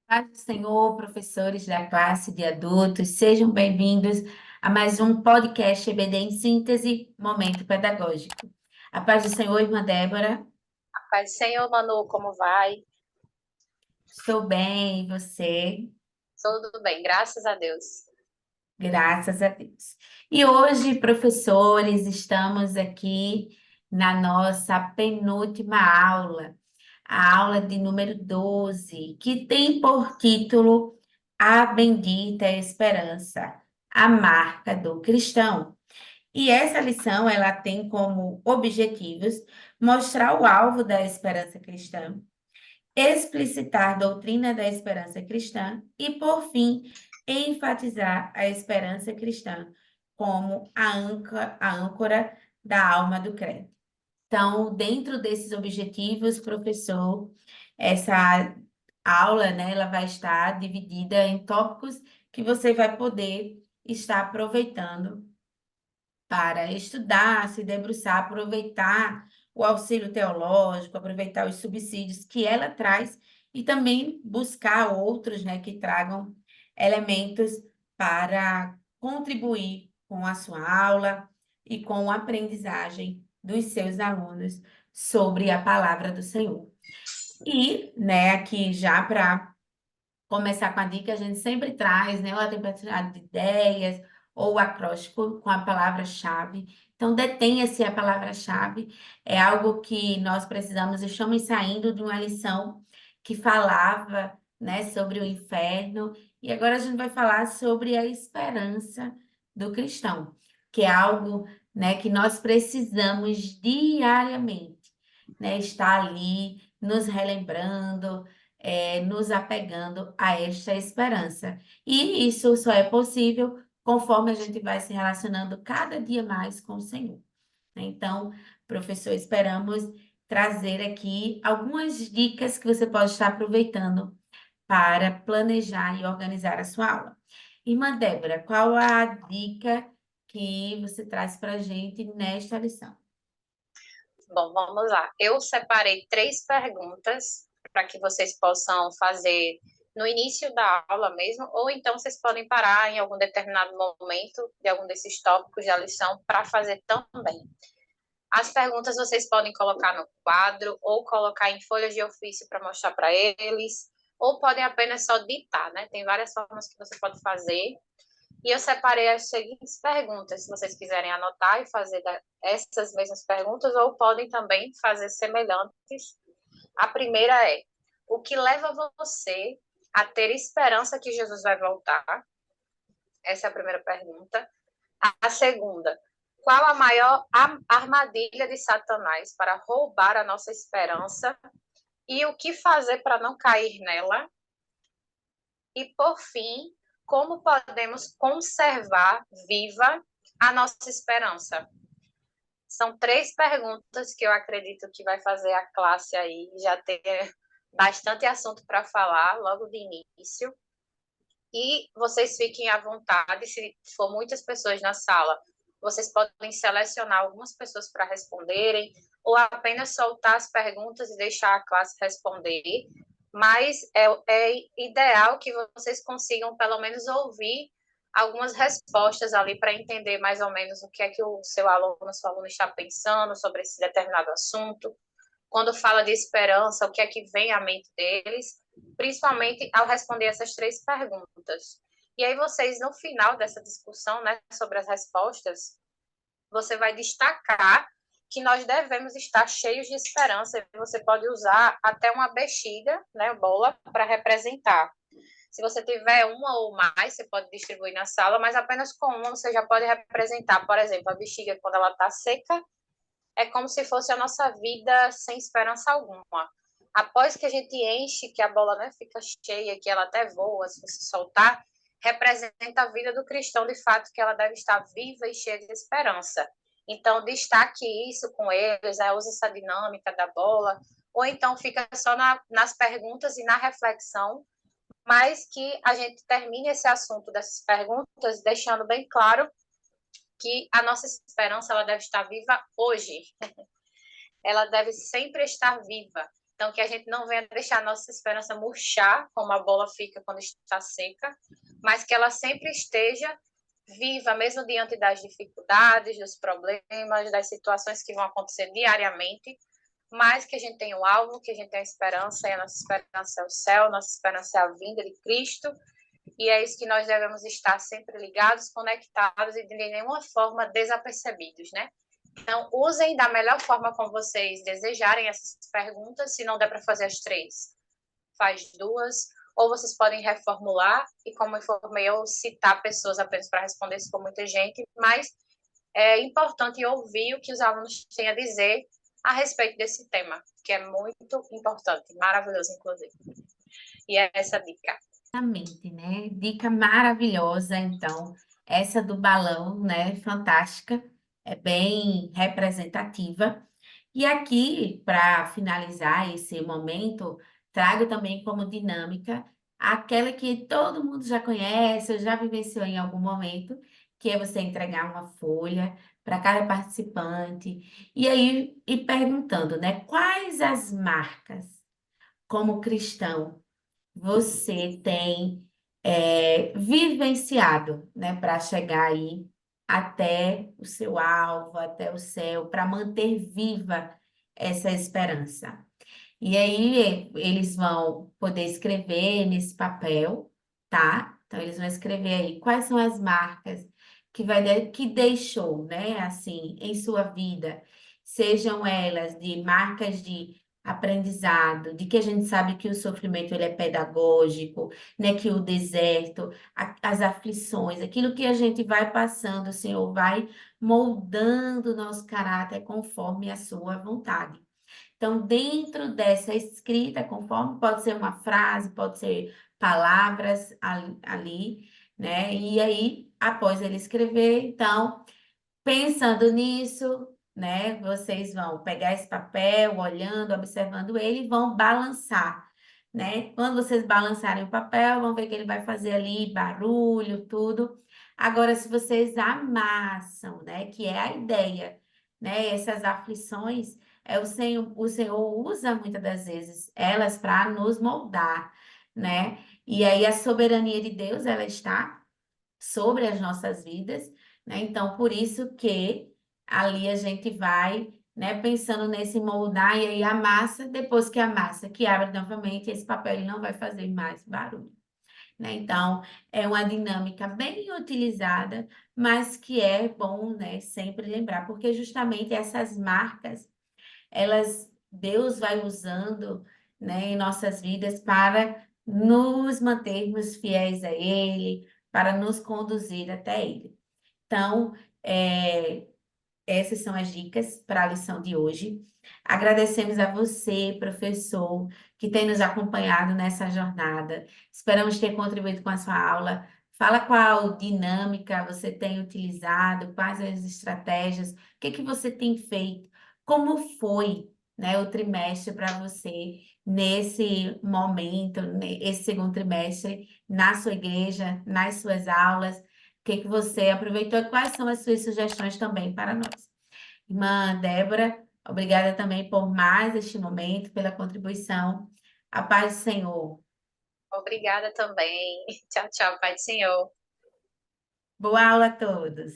Paz do Senhor, professores da classe de adultos, sejam bem-vindos a mais um podcast EBD em Síntese, Momento Pedagógico. A paz do Senhor, irmã Débora, Paz do Senhor, Manu, como vai? estou bem, e você? Tudo bem, graças a Deus. Graças a Deus. E hoje, professores, estamos aqui na nossa penúltima aula, a aula de número 12, que tem por título A Bendita Esperança, a marca do cristão. E essa lição, ela tem como objetivos mostrar o alvo da esperança cristã, explicitar a doutrina da esperança cristã e, por fim, enfatizar a esperança cristã como a âncora da alma do crente. Então, dentro desses objetivos, professor, essa aula, né, ela vai estar dividida em tópicos que você vai poder estar aproveitando para estudar, se debruçar, aproveitar o auxílio teológico, aproveitar os subsídios que ela traz e também buscar outros, né, que tragam elementos para contribuir com a sua aula e com a aprendizagem dos seus alunos sobre a palavra do Senhor. E, né, aqui já para começar com a dica, a gente sempre traz, né, a tempestade de ideias ou o acróstico com a palavra-chave. Então, detenha-se a palavra-chave. É algo que nós precisamos, estamos saindo de uma lição que falava, né, sobre o inferno, e agora a gente vai falar sobre a esperança do cristão, que é algo, né, que nós precisamos diariamente, né, estar ali nos relembrando, nos apegando a esta esperança. E isso só é possível conforme a gente vai se relacionando cada dia mais com o Senhor, né? Então, professor, esperamos trazer aqui algumas dicas que você pode estar aproveitando para planejar e organizar a sua aula. Irmã Débora, qual a dica que você traz para a gente nesta lição? Bom, vamos lá. Eu separei 3 perguntas para que vocês possam fazer no início da aula mesmo, ou então vocês podem parar em algum determinado momento de algum desses tópicos da lição para fazer também. As perguntas vocês podem colocar no quadro ou colocar em folhas de ofício para mostrar para eles, ou podem apenas só ditar, né? Tem várias formas que você pode fazer. E eu separei as seguintes perguntas, se vocês quiserem anotar e fazer essas mesmas perguntas, ou podem também fazer semelhantes. A primeira é: o que leva você a ter esperança que Jesus vai voltar? Essa é a primeira pergunta. A segunda: qual a maior armadilha de Satanás para roubar a nossa esperança? E o que fazer para não cair nela? E, por fim, como podemos conservar viva a nossa esperança? São 3 perguntas que eu acredito que vai fazer a classe aí já ter bastante assunto para falar logo de início. E vocês fiquem à vontade, se for muitas pessoas na sala, vocês podem selecionar algumas pessoas para responderem, ou apenas soltar as perguntas e deixar a classe responder. Mas é ideal que vocês consigam, pelo menos, ouvir algumas respostas ali para entender mais ou menos o que é que o seu aluno, sua aluna está pensando sobre esse determinado assunto. Quando fala de esperança, o que é que vem à mente deles, principalmente ao responder essas 3 perguntas. E aí vocês, no final dessa discussão, né, sobre as respostas, você vai destacar que nós devemos estar cheios de esperança. Você pode usar até uma bexiga, né, bola, para representar. Se você tiver uma ou mais, você pode distribuir na sala, mas apenas com uma você já pode representar. Por exemplo, a bexiga, quando ela está seca, é como se fosse a nossa vida sem esperança alguma. Após que a gente enche, que a bola, né, fica cheia, que ela até voa, se você soltar, representa a vida do cristão, de fato, que ela deve estar viva e cheia de esperança. Então, destaque isso com eles, né, use essa dinâmica da bola, ou então fica só nas perguntas e na reflexão, mas que a gente termine esse assunto dessas perguntas, deixando bem claro que a nossa esperança ela deve estar viva hoje. Ela deve sempre estar viva. Então, que a gente não venha deixar a nossa esperança murchar, como a bola fica quando está seca, mas que ela sempre esteja viva, mesmo diante das dificuldades, dos problemas, das situações que vão acontecer diariamente, mas que a gente tenha um alvo, que a gente tenha esperança, e a nossa esperança é o céu, nossa esperança é a vinda de Cristo, e é isso que nós devemos estar sempre ligados, conectados e de nenhuma forma desapercebidos, né? Então, usem da melhor forma como vocês desejarem essas perguntas. Se não der para fazer as três, faz duas. Ou vocês podem reformular e, como informei, eu citar pessoas apenas para responder se for muita gente. Mas é importante ouvir o que os alunos têm a dizer a respeito desse tema, que é muito importante, maravilhoso, inclusive. E é essa a dica. Exatamente, né? Dica maravilhosa, então, essa do balão, né? Fantástica, é bem representativa. E aqui, para finalizar esse momento, trago também como dinâmica aquela que todo mundo já conhece, ou já vivenciou em algum momento, que é você entregar uma folha para cada participante e aí ir perguntando, né? Quais as marcas, como cristão, você tem vivenciado, né, para chegar aí até o seu alvo, até o céu, para manter viva essa esperança. E aí eles vão poder escrever nesse papel, tá? Então eles vão escrever aí quais são as marcas que deixou, né, assim, em sua vida, sejam elas de marcas de aprendizado, de que a gente sabe que o sofrimento ele é pedagógico, né, que o deserto, as aflições, aquilo que a gente vai passando, o Senhor vai moldando o nosso caráter conforme a sua vontade. Então, dentro dessa escrita, conforme pode ser uma frase, pode ser palavras ali, né? E aí, após ele escrever, então, pensando nisso, né? Vocês vão pegar esse papel, olhando, observando ele, e vão balançar, né? Quando vocês balançarem o papel, vão ver que ele vai fazer ali barulho, tudo. Agora, se vocês amassam, né? Que é a ideia, né? Essas aflições, o Senhor usa muitas das vezes elas para nos moldar, né? E aí a soberania de Deus, ela está sobre as nossas vidas, né? Então, por isso que ali a gente vai, né, pensando nesse moldar e aí a massa, depois que a massa que abre novamente, esse papel ele não vai fazer mais barulho, né? Então, é uma dinâmica bem utilizada, mas que é bom, né, sempre lembrar, porque justamente essas marcas, Deus vai usando, né, em nossas vidas para nos mantermos fiéis a Ele, para nos conduzir até Ele. Então, essas são as dicas para a lição de hoje. Agradecemos a você, professor, que tem nos acompanhado nessa jornada. Esperamos ter contribuído com a sua aula. Fala qual dinâmica você tem utilizado, quais as estratégias, o que que você tem feito, como foi, né, o trimestre para você nesse momento, esse segundo trimestre, na sua igreja, nas suas aulas que você aproveitou e quais são as suas sugestões também para nós. Irmã Débora, obrigada também por mais este momento, pela contribuição. A paz do Senhor. Obrigada também. Tchau, tchau, Pai do Senhor. Boa aula a todos.